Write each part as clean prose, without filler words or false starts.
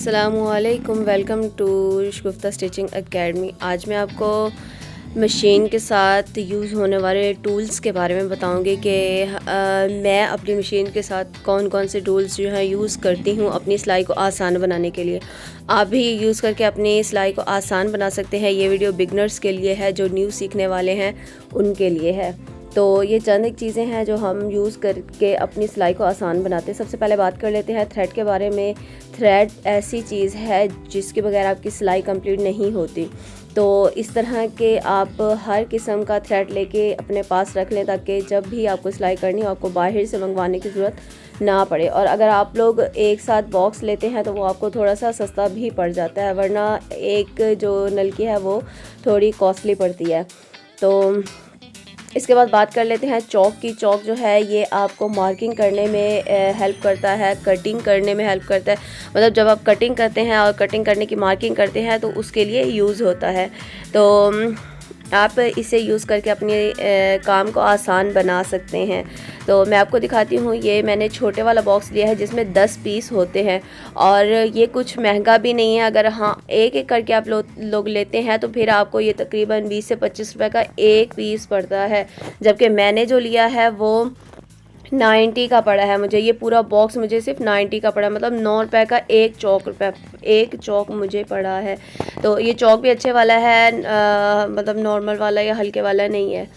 अस्सलामुअलैकुम, welcome to Shagufta stitching academy. आज मैं आपको मशीन के साथ यूज़ होने वाले टूल्स के बारे में बताऊंगी कि मैं अपनी मशीन के साथ कौन कौन से टूल्स जो हैं यूज़ करती हूँ अपनी सिलाई को आसान बनाने के लिए। आप भी यूज़ करके अपनी सिलाई को आसान बना सकते हैं। ये वीडियो बिगनर्स के लिए है, जो न्यू सीखने वाले हैं उनके लिए है। तो ये चंद एक चीज़ें हैं जो हम यूज़ करके अपनी सिलाई को आसान बनाते हैं। सबसे पहले बात कर लेते हैं थ्रेड के बारे में। थ्रेड ऐसी चीज़ है जिसके बगैर आपकी सिलाई कंप्लीट नहीं होती। तो इस तरह के आप हर किस्म का थ्रेड लेके अपने पास रख लें ताकि जब भी आपको सिलाई करनी हो आपको बाहर से मंगवाने की ज़रूरत ना पड़े। और अगर आप लोग एक साथ बॉक्स लेते हैं तो वो आपको थोड़ा सा सस्ता भी पड़ जाता है, वरना एक जो नलकी है वो थोड़ी कॉस्टली पड़ती है। तो इसके बाद बात कर लेते हैं चौक की। चौक जो है ये आपको मार्किंग करने में हेल्प करता है, कटिंग करने में हेल्प करता है। मतलब जब आप कटिंग करते हैं और कटिंग करने की मार्किंग करते हैं तो उसके लिए यूज़ होता है। तो आप इसे यूज़ करके अपने काम को आसान बना सकते हैं। तो मैं आपको दिखाती हूँ, ये मैंने छोटे वाला बॉक्स लिया है जिसमें 10 पीस होते हैं और ये कुछ महंगा भी नहीं है। अगर हाँ एक एक करके आप लोग लेते हैं तो फिर आपको ये तकरीबन 20 से 25 रुपए का एक पीस पड़ता है, जबकि मैंने जो लिया है वो 90 का पड़ा है। मुझे ये पूरा बॉक्स मुझे सिर्फ 90 का पड़ा, मतलब 9 रुपए का एक चौक मुझे पड़ा है। तो ये चौक भी अच्छे वाला है, मतलब नॉर्मल वाला या हल्के वाला नहीं है।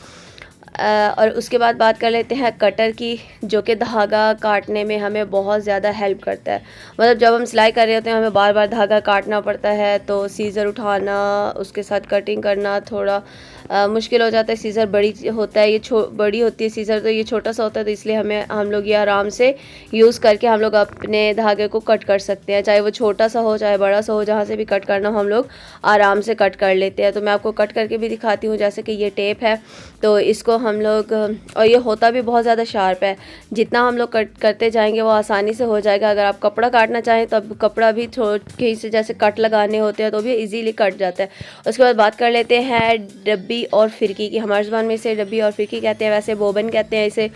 और उसके बाद बात कर लेते हैं कटर की, जो कि धागा काटने में हमें बहुत ज़्यादा हेल्प करता है। मतलब जब हम सिलाई कर रहे होते हैं हमें बार बार धागा काटना पड़ता है, तो सीज़र उठाना उसके साथ कटिंग करना थोड़ा मुश्किल हो जाता है। सीज़र बड़ी होता है, ये बड़ी होती है सीज़र, तो ये छोटा सा होता है। तो इसलिए हम लोग ये आराम से यूज़ करके हम लोग अपने धागे को कट कर सकते हैं, चाहे वो छोटा सा हो चाहे बड़ा सा हो। जहाँ से भी कट करना हो हम लोग आराम से कट कर लेते हैं। तो मैं आपको कट करके भी दिखाती हूँ। जैसे कि ये टेप है, तो इसको हम लोग, और ये होता भी बहुत ज़्यादा शार्प है, जितना हम लोग कट करते जाएंगे वो आसानी से हो जाएगा। अगर आप कपड़ा काटना चाहें तो अब कपड़ा भी कहीं से जैसे कट लगाने होते हैं तो भी इजीली कट जाता है। उसके बाद बात कर लेते हैं डब्बी और फिरकी की। हमारी ज़ुबान में इसे डब्बी और फिरकी कहते हैं, वैसे बोबन कहते हैं इसे।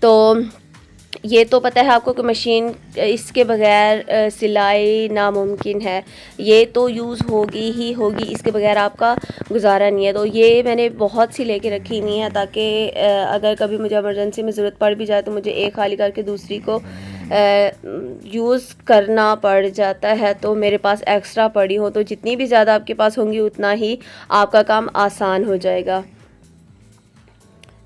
तो ये तो पता है आपको कि मशीन इसके बगैर सिलाई नामुमकिन है। ये तो यूज़ होगी ही होगी, इसके बगैर आपका गुजारा नहीं है। तो ये मैंने बहुत सी लेके रखी हुई है ताकि अगर कभी मुझे इमरजेंसी में ज़रूरत पड़ भी जाए तो मुझे एक खाली करके दूसरी को यूज़ करना पड़ जाता है, तो मेरे पास एक्स्ट्रा पड़ी हो। तो जितनी भी ज़्यादा आपके पास होंगी उतना ही आपका काम आसान हो जाएगा।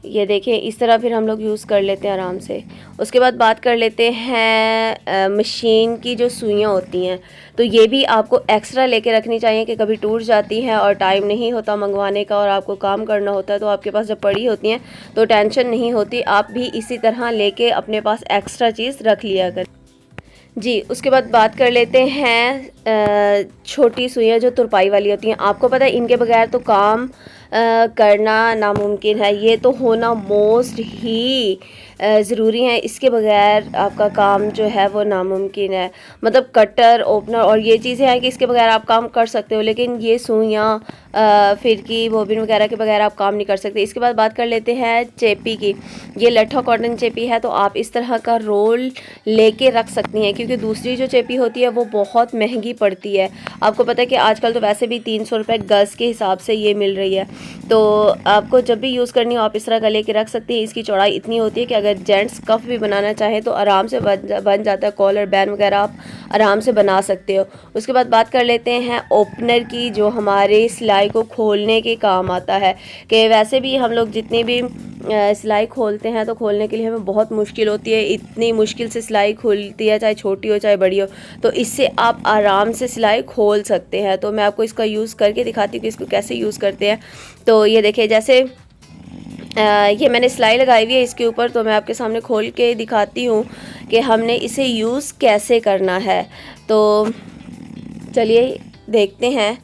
ये देखें, इस तरह फिर हम लोग यूज़ कर लेते हैं आराम से। उसके बाद बात कर लेते हैं मशीन की जो सुइयाँ होती हैं, तो ये भी आपको एक्स्ट्रा लेके रखनी चाहिए कि कभी टूट जाती हैं और टाइम नहीं होता मंगवाने का और आपको काम करना होता है, तो आपके पास जब पड़ी होती हैं तो टेंशन नहीं होती। आप भी इसी तरह लेके अपने पास एक्स्ट्रा चीज़ रख लिया कर जी। उसके बाद बात कर लेते हैं छोटी सुइयाँ जो तुरपाई वाली होती हैं। आपको पता है इनके बगैर तो काम करना नामुमकिन है। ये तो होना मोस्ट ही ज़रूरी है, इसके बगैर आपका काम जो है वो नामुमकिन है। मतलब कटर, ओपनर और ये चीज़ें हैं कि इसके बगैर आप काम कर सकते हो, लेकिन ये सुइयाँ फिरकी, बोबिन वगैरह के बगैर आप काम नहीं कर सकते। इसके बाद बात कर लेते हैं चेपी की। ये लट्ठा कॉटन चेपी है, तो आप इस तरह का रोल लेके रख सकती हैं, क्योंकि दूसरी जो चेपी होती है वो बहुत महंगी पड़ती है। आपको पता है कि आजकल तो वैसे भी 300 रुपये गज़ के हिसाब से ये मिल रही है। तो आपको जब भी यूज़ करनी हो आप इस तरह का लेके रख सकती हैं। इसकी चौड़ाई इतनी होती है कि अगर जेंट्स कफ भी बनाना चाहें तो आराम से बन जाता है। कॉलर बैन वगैरह आप आराम से बना सकते हो। उसके बाद बात कर लेते हैं ओपनर की, जो हमारे सिलाई को खोलने के काम आता है। कि वैसे भी हम लोग जितनी भी सिलाई खोलते हैं तो खोलने के लिए हमें बहुत मुश्किल होती है। इतनी मुश्किल से सिलाई खुलती है, चाहे छोटी हो चाहे बड़ी हो। तो इससे आप आराम से सिलाई खोल सकते हैं। तो मैं आपको इसका यूज़ करके दिखाती हूँ कि इसको कैसे यूज़ करते हैं। तो ये देखिए, जैसे ये मैंने सिलाई लगाई हुई है इसके ऊपर, तो मैं आपके सामने खोल के दिखाती हूँ कि हमने इसे यूज़ कैसे करना है। तो चलिए देखते हैं।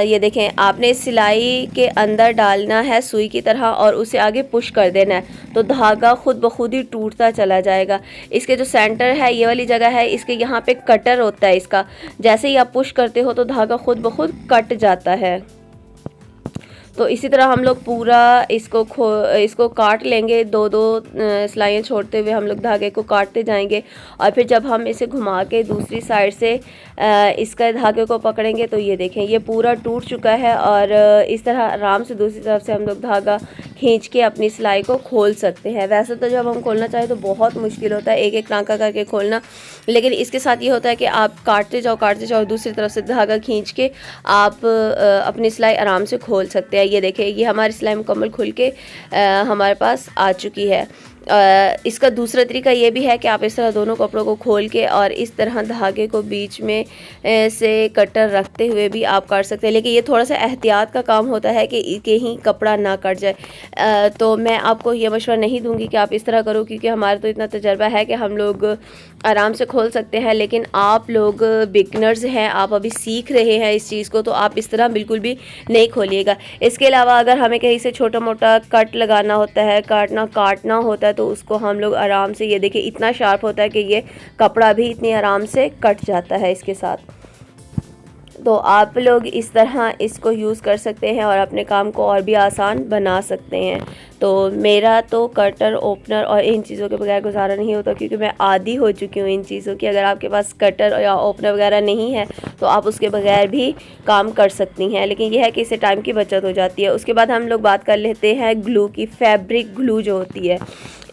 ये देखें, आपने सिलाई के अंदर डालना है सुई की तरह और उसे आगे पुश कर देना है, तो धागा खुद ब खुद ही टूटता चला जाएगा। इसके जो सेंटर है ये वाली जगह है, इसके यहाँ पे कटर होता है इसका। जैसे ही आप पुश करते हो तो धागा खुद ब खुद कट जाता है। तो इसी तरह हम लोग पूरा इसको काट लेंगे, दो दो सिलाइयाँ छोड़ते हुए हम लोग धागे को काटते जाएंगे। और फिर जब हम इसे घुमा के दूसरी साइड से इसका धागे को पकड़ेंगे तो ये देखें ये पूरा टूट चुका है। और इस तरह आराम से दूसरी तरफ से हम लोग धागा खींच के अपनी सिलाई को खोल सकते हैं। वैसे तो जब हम खोलना चाहें तो बहुत मुश्किल होता है एक एक टांका करके खोलना, लेकिन इसके साथ ये होता है कि आप काटते जाओ दूसरी तरफ से धागा खींच के आप अपनी सिलाई आराम से खोल सकते हैं। ये देखिए ये हमारी सिलाई मुकम्मल खुल के हमारे पास आ चुकी है। इसका दूसरा तरीका ये भी है कि आप इस तरह दोनों कपड़ों को खोल के और इस तरह धागे को बीच में से कटर रखते हुए भी आप काट सकते हैं, लेकिन ये थोड़ा सा एहतियात का काम होता है कि कहीं कपड़ा ना कट जाए। तो मैं आपको ये मशवरा नहीं दूंगी कि आप इस तरह करो, क्योंकि हमारा तो इतना तजर्बा है कि हम लोग आराम से खोल सकते हैं। लेकिन आप लोग बिगनर्स हैं, आप अभी सीख रहे हैं इस चीज़ को, तो आप इस तरह बिल्कुल भी नहीं खोलिएगा। इसके अलावा अगर हमें कहीं से छोटा मोटा कट लगाना होता है, काटना होता है, तो उसको हम लोग आराम से, ये देखिए इतना शार्प होता है कि ये कपड़ा भी इतनी आराम से कट जाता है इसके साथ। तो आप लोग इस तरह इसको यूज़ कर सकते हैं और अपने काम को और भी आसान बना सकते हैं। तो मेरा तो कटर, ओपनर और इन चीज़ों के बगैर गुजारा नहीं होता, क्योंकि मैं आदी हो चुकी हूँ इन चीज़ों की। अगर आपके पास कटर या ओपनर वगैरह नहीं है तो आप उसके बगैर भी काम कर सकती हैं, लेकिन यह है कि इससे टाइम की बचत हो जाती है। उसके बाद हम लोग बात कर लेते हैं ग्लू की। फैब्रिक ग्लू जो होती है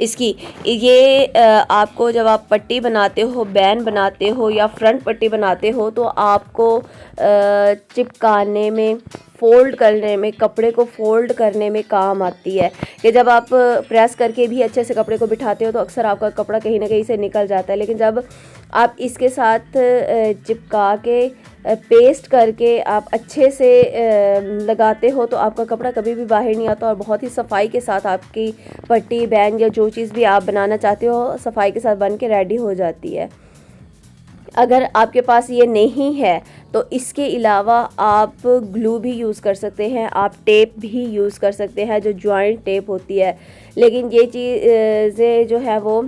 इसकी, ये आपको जब आप पट्टी बनाते हो, बैन बनाते हो या फ्रंट पट्टी बनाते हो, तो आपको चिपकाने में, फ़ोल्ड करने में, कपड़े को फ़ोल्ड करने में काम आती है। कि जब आप प्रेस करके भी अच्छे से कपड़े को बिठाते हो तो अक्सर आपका कपड़ा कहीं ना कहीं से निकल जाता है, लेकिन जब आप इसके साथ चिपका के पेस्ट करके आप अच्छे से लगाते हो तो आपका कपड़ा कभी भी बाहर नहीं आता और बहुत ही सफाई के साथ आपकी पट्टी, बैन या जो चीज़ भी आप बनाना चाहते हो सफाई के साथ बन के रेडी हो जाती है। अगर आपके पास ये नहीं है तो इसके अलावा आप ग्लू भी यूज़ कर सकते हैं, आप टेप भी यूज़ कर सकते हैं जो जॉइंट टेप होती है। लेकिन ये चीज़ें जो है वो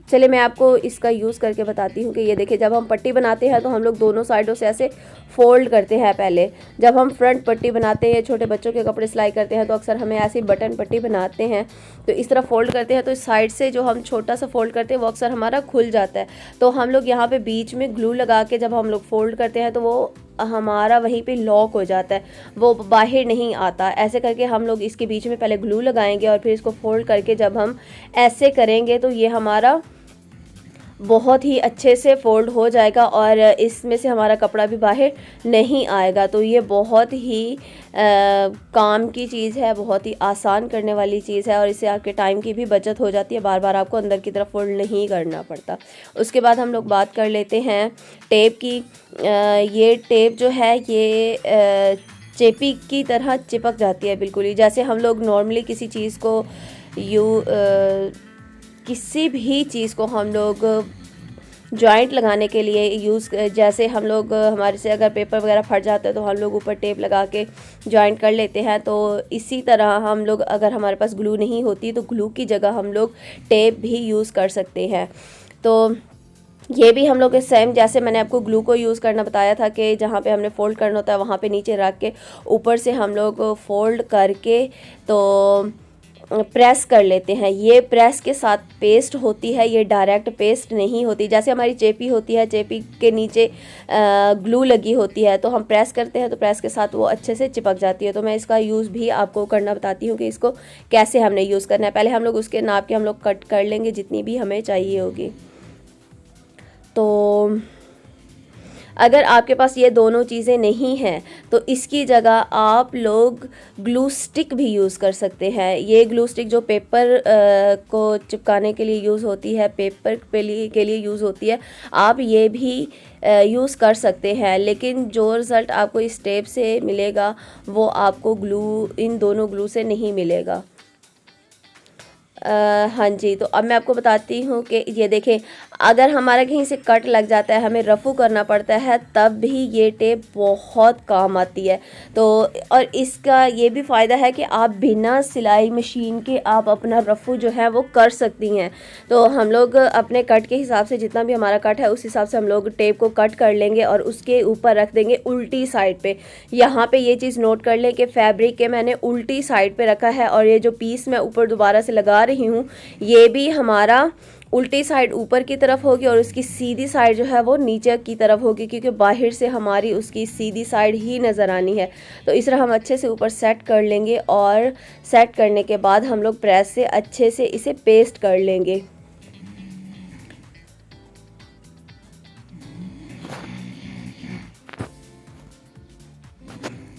चलिए मैं आपको इसका यूज़ करके बताती हूँ कि ये देखिए जब हम पट्टी बनाते हैं तो हम लोग दोनों साइडों से ऐसे फ़ोल्ड करते हैं। पहले जब हम फ्रंट पट्टी बनाते हैं, छोटे बच्चों के कपड़े सिलाई करते हैं, तो अक्सर हमें ऐसी बटन पट्टी बनाते हैं तो इस तरह फ़ोल्ड करते हैं, तो इस साइड से जो हम छोटा सा फ़ोल्ड करते हैं वो अक्सर हमारा खुल जाता है। तो हम लोग यहाँ पे बीच में ग्लू लगा के जब हम लोग फ़ोल्ड करते हैं तो वो हमारा वहीं पे लॉक हो जाता है, वो बाहर नहीं आता। ऐसे करके हम लोग इसके बीच में पहले ग्लू लगाएंगे और फिर इसको फ़ोल्ड करके जब हम ऐसे करेंगे तो ये हमारा बहुत ही अच्छे से फ़ोल्ड हो जाएगा और इसमें से हमारा कपड़ा भी बाहर नहीं आएगा। तो ये बहुत ही काम की चीज़ है, बहुत ही आसान करने वाली चीज़ है और इससे आपके टाइम की भी बचत हो जाती है, बार बार आपको अंदर की तरफ फ़ोल्ड नहीं करना पड़ता। उसके बाद हम लोग बात कर लेते हैं टेप की। ये टेप जो है ये चेपी की तरह चिपक जाती है बिल्कुल ही, जैसे हम लोग नॉर्मली किसी चीज़ को किसी भी चीज़ को हम लोग जॉइंट लगाने के लिए यूज़, जैसे हम लोग हमारे से अगर पेपर वगैरह फट जाता है तो हम लोग ऊपर टेप लगा के जॉइंट कर लेते हैं, तो इसी तरह हम लोग अगर हमारे पास ग्लू नहीं होती तो ग्लू की जगह हम लोग टेप भी यूज़ कर सकते हैं। तो ये भी हम लोग सेम जैसे मैंने आपको ग्लू को यूज़ करना बताया था कि जहाँ पे हमने फ़ोल्ड करना होता है वहाँ पे नीचे रख के ऊपर से हम लोग फ़ोल्ड करके तो प्रेस कर लेते हैं। ये प्रेस के साथ पेस्ट होती है, ये डायरेक्ट पेस्ट नहीं होती। जैसे हमारी चेपी होती है, चेपी के नीचे ग्लू लगी होती है, तो हम प्रेस करते हैं तो प्रेस के साथ वो अच्छे से चिपक जाती है। तो मैं इसका यूज़ भी आपको करना बताती हूँ कि इसको कैसे हमने यूज़ करना है। पहले हम लोग उसके नाप के हम लोग कट कर लेंगे जितनी भी हमें चाहिए होगी। तो अगर आपके पास ये दोनों चीज़ें नहीं हैं तो इसकी जगह आप लोग ग्लू स्टिक भी यूज़ कर सकते हैं। ये ग्लू स्टिक जो पेपर को चिपकाने के लिए यूज़ होती है, पेपर के लिए यूज़ होती है, आप ये भी यूज़ कर सकते हैं। लेकिन जो रिज़ल्ट आपको इस टेप से मिलेगा वो आपको इन दोनों ग्लू से नहीं मिलेगा। हाँ जी, तो अब मैं आपको बताती हूँ कि ये देखें अगर हमारा कहीं से कट लग जाता है, हमें रफ़ू करना पड़ता है, तब भी ये टेप बहुत काम आती है। तो और इसका ये भी फ़ायदा है कि आप बिना सिलाई मशीन के आप अपना रफ़ू जो है वो कर सकती हैं। तो हम लोग अपने कट के हिसाब से, जितना भी हमारा कट है उस हिसाब से हम लोग टेप को कट कर लेंगे और उसके ऊपर रख देंगे उल्टी साइड पे। यहाँ पे ये चीज़ नोट कर लें कि फैब्रिक के मैंने उल्टी साइड पे रखा है, और ये जो पीस मैं ऊपर दोबारा से लगा रही हूँ ये भी हमारा उल्टी साइड ऊपर की तरफ होगी और उसकी सीधी साइड जो है वो नीचे की तरफ होगी, क्योंकि बाहर से हमारी उसकी सीधी साइड ही नज़र आनी है। तो इस तरह हम अच्छे से ऊपर सेट कर लेंगे, और सेट करने के बाद हम लोग प्रेस से अच्छे से इसे पेस्ट कर लेंगे।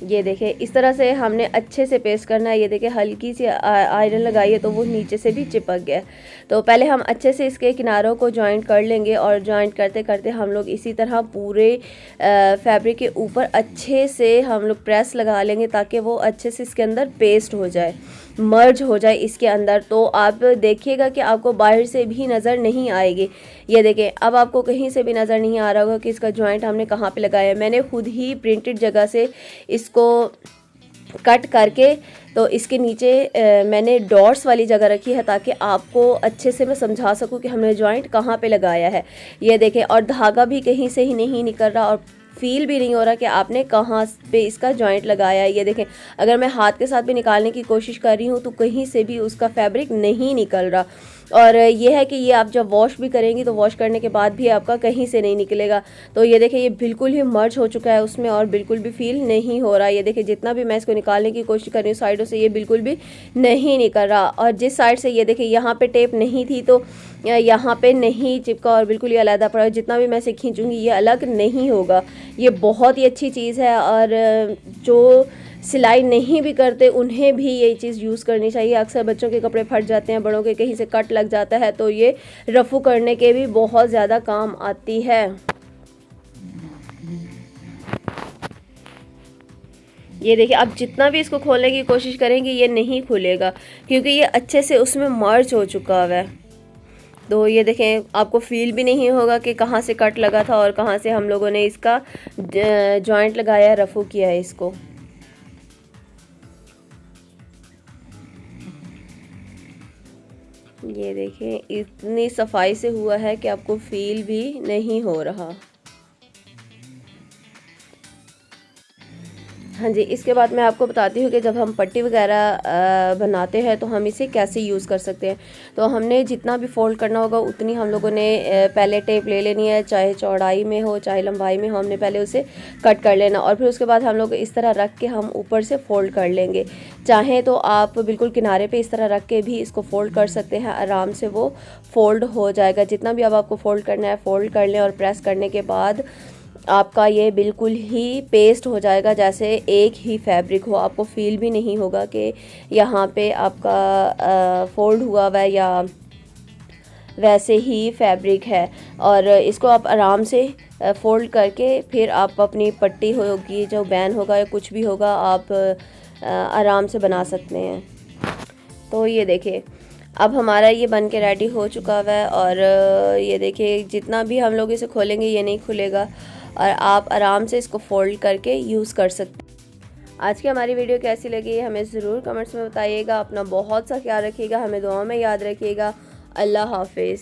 ये देखें, इस तरह से हमने अच्छे से पेस्ट करना है। ये देखें, हल्की सी आयरन लगाई है तो वो नीचे से भी चिपक गया। तो पहले हम अच्छे से इसके किनारों को जॉइंट कर लेंगे, और जॉइंट करते करते हम लोग इसी तरह पूरे फैब्रिक के ऊपर अच्छे से हम लोग प्रेस लगा लेंगे, ताकि वो अच्छे से इसके अंदर पेस्ट हो जाए, मर्ज हो जाए इसके अंदर। तो आप देखिएगा कि आपको बाहर से भी नज़र नहीं आएगी। ये देखें, अब आपको कहीं से भी नज़र नहीं आ रहा होगा कि इसका जॉइंट हमने कहाँ पे लगाया है। मैंने खुद ही प्रिंटेड जगह से इसको कट करके तो इसके नीचे मैंने डॉट्स वाली जगह रखी है, ताकि आपको अच्छे से मैं समझा सकूं कि हमने जॉइंट कहाँ पे लगाया है। ये देखें, और धागा भी कहीं से ही नहीं निकल रहा, और फील भी नहीं हो रहा कि आपने कहाँ पे इसका जॉइंट लगाया है। ये देखें, अगर मैं हाथ के साथ भी निकालने की कोशिश कर रही हूँ तो कहीं से भी उसका फैब्रिक नहीं निकल रहा। और ये है कि ये आप जब वॉश भी करेंगी तो वॉश करने के बाद भी आपका कहीं से नहीं निकलेगा। तो ये देखें, ये बिल्कुल ही मर्ज हो चुका है उसमें, और बिल्कुल भी फील नहीं हो रहा। ये देखें, जितना भी मैं इसको निकालने की कोशिश कर रही हूँ साइडों से, ये बिल्कुल भी नहीं निकल रहा। और जिस साइड से, ये देखें, यहाँ पे टेप नहीं थी तो यहाँ पे नहीं चिपका और बिल्कुल ही अलग पड़ा। जितना भी मैं इसे खींचूंगी ये अलग नहीं होगा। ये बहुत ही अच्छी चीज़ है, और जो सिलाई नहीं भी करते उन्हें भी ये चीज़ यूज़ करनी चाहिए। अक्सर बच्चों के कपड़े फट जाते हैं, बड़ों के कहीं से कट लग जाता है, तो ये रफ़ू करने के भी बहुत ज़्यादा काम आती है। ये देखिए, आप जितना भी इसको खोलने की कोशिश करेंगे ये नहीं खुलेगा, क्योंकि ये अच्छे से उसमें मर्ज हो चुका हुआ है। तो ये देखें, आपको फील भी नहीं होगा कि कहाँ से कट लगा था और कहाँ से हम लोगों ने इसका जॉइंट लगाया, रफ़ू किया है इसको। ये देखें, इतनी सफाई से हुआ है कि आपको फील भी नहीं हो रहा। हाँ जी, इसके बाद मैं आपको बताती हूँ कि जब हम पट्टी वगैरह बनाते हैं तो हम इसे कैसे यूज़ कर सकते हैं। तो हमने जितना भी फ़ोल्ड करना होगा उतनी हम लोगों ने पहले टेप ले लेनी है, चाहे चौड़ाई में हो चाहे लंबाई में हो, हमने पहले उसे कट कर लेना, और फिर उसके बाद हम लोग इस तरह रख के हम ऊपर से फ़ोल्ड कर लेंगे। चाहें तो आप बिल्कुल किनारे पर इस तरह रख के भी इसको फ़ोल्ड कर सकते हैं, आराम से वो फ़ोल्ड हो जाएगा। जितना भी अब आपको फ़ोल्ड करना है फ़ोल्ड कर लें, और प्रेस करने के बाद आपका ये बिल्कुल ही पेस्ट हो जाएगा, जैसे एक ही फैब्रिक हो। आपको फील भी नहीं होगा कि यहाँ पे आपका फोल्ड हुआ हुआ है या वैसे ही फैब्रिक है। और इसको आप आराम से फोल्ड करके फिर आप अपनी पट्टी होगी, जो बैन होगा या कुछ भी होगा, आप आराम से बना सकते हैं। तो ये देखिए, अब हमारा ये बन के रेडी हो चुका हुआ है, और ये देखिए, जितना भी हम लोग इसे खोलेंगे ये नहीं खुलेगा, और आप आराम से इसको फोल्ड करके यूज़ कर सकते हैं। आज की हमारी वीडियो कैसी लगी हमें ज़रूर कमेंट्स में बताइएगा। अपना बहुत सा ख्याल रखिएगा, हमें दुआओं में याद रखिएगा। अल्लाह हाफिज़।